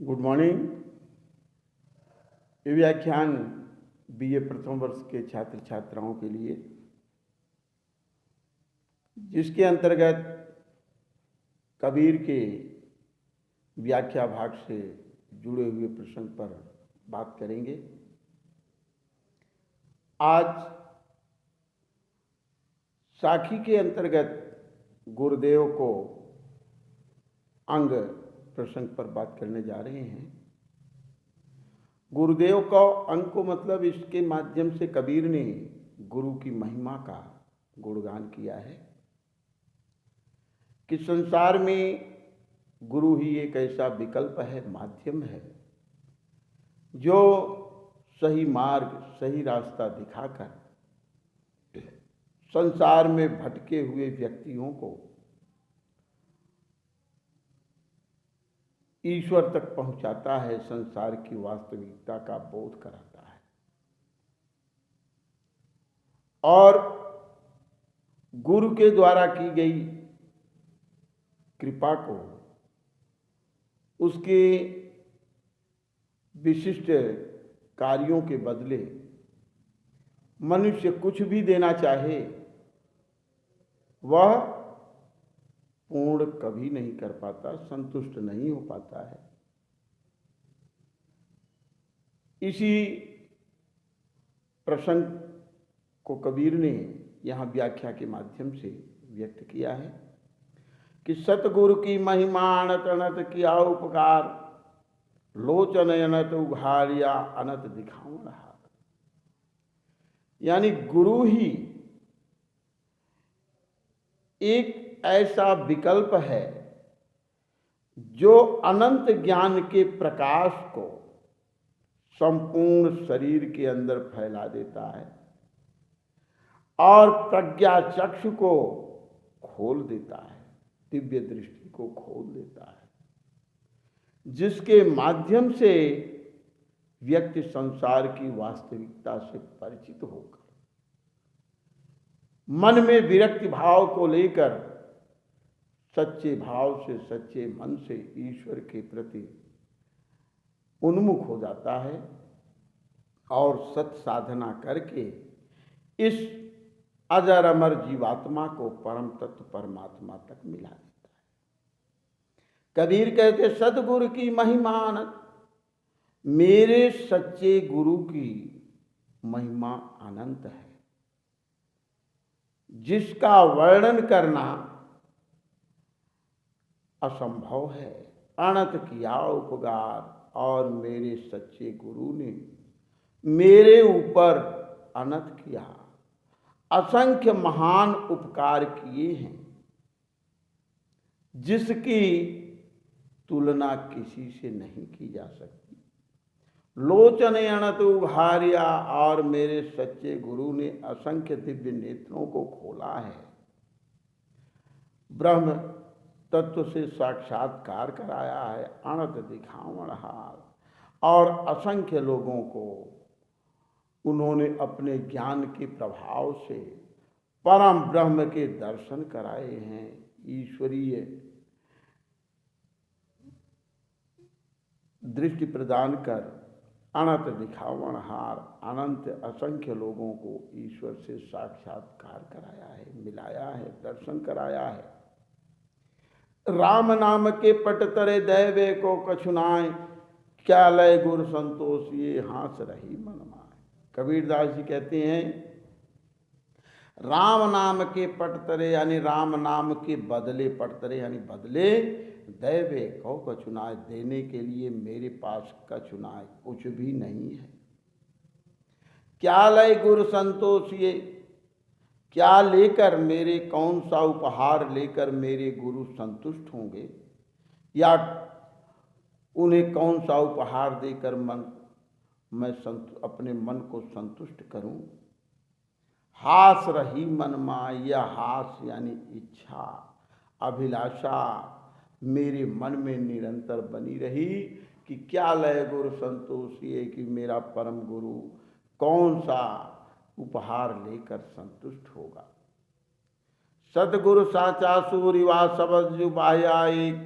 Good morning. ये व्याख्यान BA प्रथम वर्ष के छात्र छात्राओं के लिए, जिसके अंतर्गत कबीर के व्याख्या भाग से जुड़े हुए प्रसंग पर बात करेंगे। आज साखी के अंतर्गत गुरुदेव को अंग प्रसंग पर बात करने जा रहे हैं। गुरुदेव का अंग को मतलब इसके माध्यम से कबीर ने गुरु की महिमा का गुणगान किया है कि संसार में गुरु ही एक ऐसा विकल्प है, माध्यम है, जो सही मार्ग, सही रास्ता दिखाकर संसार में भटके हुए व्यक्तियों को ईश्वर तक पहुंचाता है, संसार की वास्तविकता का बोध कराता है और गुरु के द्वारा की गई कृपा को उसके विशिष्ट कार्यों के बदले मनुष्य कुछ भी देना चाहे वह पूर्ण कभी नहीं कर पाता, संतुष्ट नहीं हो पाता है। इसी प्रसंग को कबीर ने यहाँ व्याख्या के माध्यम से व्यक्त किया है कि सतगुरु की महिमा अनत अनत किया उपकार, लोचन अनत उघारिया अनत दिखाऊं रहा। यानी गुरु ही एक ऐसा विकल्प है जो अनंत ज्ञान के प्रकाश को संपूर्ण शरीर के अंदर फैला देता है और प्रज्ञा चक्षु को खोल देता है, दिव्य दृष्टि को खोल देता है, जिसके माध्यम से व्यक्ति संसार की वास्तविकता से परिचित होकर मन में विरक्ति भाव को लेकर सच्चे भाव से, सच्चे मन से ईश्वर के प्रति उन्मुख हो जाता है और सत साधना करके इस अजर अमर जीवात्मा को परम तत्व परमात्मा तक मिला देता है। कबीर कहते सदगुरु की महिमा अनंत, मेरे सच्चे गुरु की महिमा अनंत है, जिसका वर्णन करना असंभव है। अनंत किया उपकार और मेरे सच्चे गुरु ने मेरे ऊपर अनंत किया, असंख्य महान उपकार किए हैं, जिसकी तुलना किसी से नहीं की जा सकती। लोचन अनंत उघारिया और मेरे सच्चे गुरु ने असंख्य दिव्य नेत्रों को खोला है, ब्रह्म तत्व से साक्षात्कार कराया है, अनंत दिखावण हार, और असंख्य लोगों को उन्होंने अपने ज्ञान के प्रभाव से परम ब्रह्म के दर्शन कराए हैं। ईश्वरीय दृष्टि प्रदान कर अनंत दिखावण हार, अनंत असंख्य लोगों को ईश्वर से साक्षात्कार कराया है, मिलाया है, दर्शन कराया है। राम नाम के पट तरे दैवे को कछुनाए, क्या लय गुर संतोष ये हास रही मन माए। कबीरदास जी कहते हैं राम नाम के पट तरे यानी राम नाम के बदले, पट तरे यानी बदले, दैवे को कछुनाए, देने के लिए मेरे पास कछुनाए कुछ भी नहीं है। क्या लय गुरु संतोष ये, क्या लेकर मेरे, कौन सा उपहार लेकर मेरे गुरु संतुष्ट होंगे, या उन्हें कौन सा उपहार देकर मैं अपने मन को संतुष्ट करूं। हास रही मन मां, यह हास यानी इच्छा, अभिलाषा मेरे मन में निरंतर बनी रही कि क्या लय गुरु संतोष ये, कि मेरा परम गुरु कौन सा उपहार लेकर संतुष्ट होगा। सतगुरु साचा सूर्यवा सबज बाह्या एक,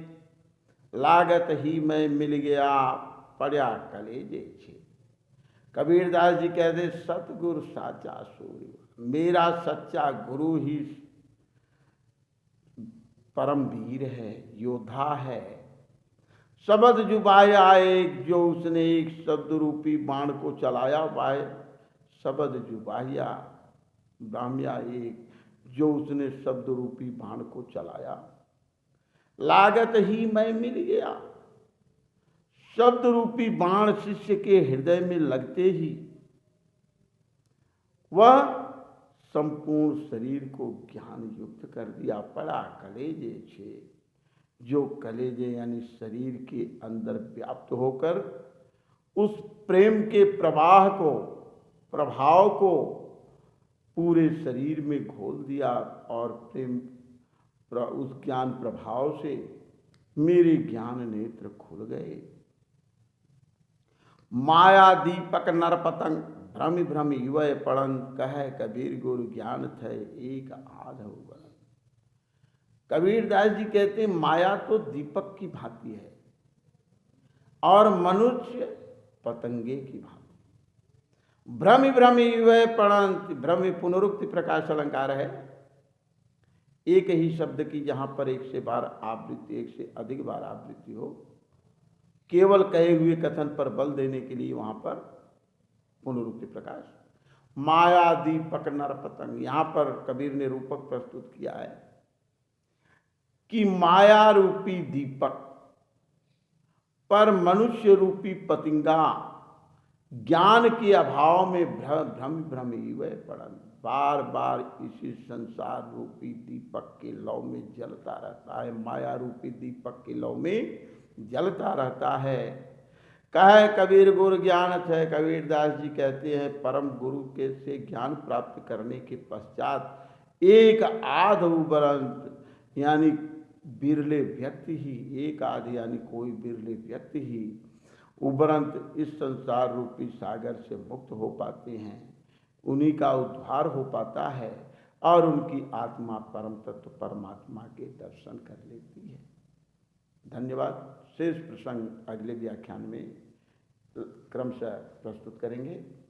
लागत ही मैं मिल गया पड़ा कलेजे छे। कबीरदास जी कहते सतगुरु साचा सूर्य, मेरा सच्चा गुरु ही परम वीर है, योद्धा है। शब्द जुबाया एक, जो उसने एक शब्द रूपी बाण को चलाया पाए। शब्द जुबाया ब्राह्मया एक, जो उसने शब्द रूपी बाण को चलाया। लागत ही मैं मिल गया, शब्द रूपी बाण शिष्य के हृदय में लगते ही वह संपूर्ण शरीर को ज्ञान युक्त कर दिया। पड़ा कलेजे छे, जो कलेजे यानी शरीर के अंदर व्याप्त होकर उस प्रेम के प्रवाह को, प्रभाव को पूरे शरीर में घोल दिया और प्रेम उस ज्ञान प्रभाव से मेरे ज्ञान नेत्र खुल गए। माया दीपक नर पतंग, भ्रम भ्रम युवय पड़न, कहे कबीर गुरु ज्ञान थे एक आधव बरन। कबीरदास जी कहते हैं माया तो दीपक की भांति है और मनुष्य पतंगे की भांति। भ्रम भ्रम युवय पड़न, भ्रम पुनरुक्ति प्रकाश अलंकार है। एक ही शब्द की जहां पर एक से बार आवृत्ति, एक से अधिक बार आवृत्ति हो, केवल कहे हुए कथन पर बल देने के लिए वहां पर पुनरुक्ति प्रकाश। माया दीपक नर पतंग, यहां पर कबीर ने रूपक प्रस्तुत किया है कि माया रूपी दीपक पर मनुष्य रूपी पतंगा ज्ञान के अभाव में भ्रम भ्रम युवय पड़न, बार बार इसी संसार रूपी दीपक के लौ में जलता रहता है। माया रूपी दीपक के लौ में जलता रहता है। कहे कबीर गुरु ज्ञान है। कबीरदास जी कहते हैं परम गुरु के से ज्ञान प्राप्त करने के पश्चात एक आध उबरंत यानी बिरले व्यक्ति ही, एक आध यानी कोई बिरले व्यक्ति ही उबरंत इस संसार रूपी सागर से मुक्त हो पाते हैं। उन्हीं का उद्धार हो पाता है और उनकी आत्मा परम तत्व परमात्मा के दर्शन कर लेती है। धन्यवाद। शेष प्रसंग अगले व्याख्यान में क्रमशः प्रस्तुत करेंगे।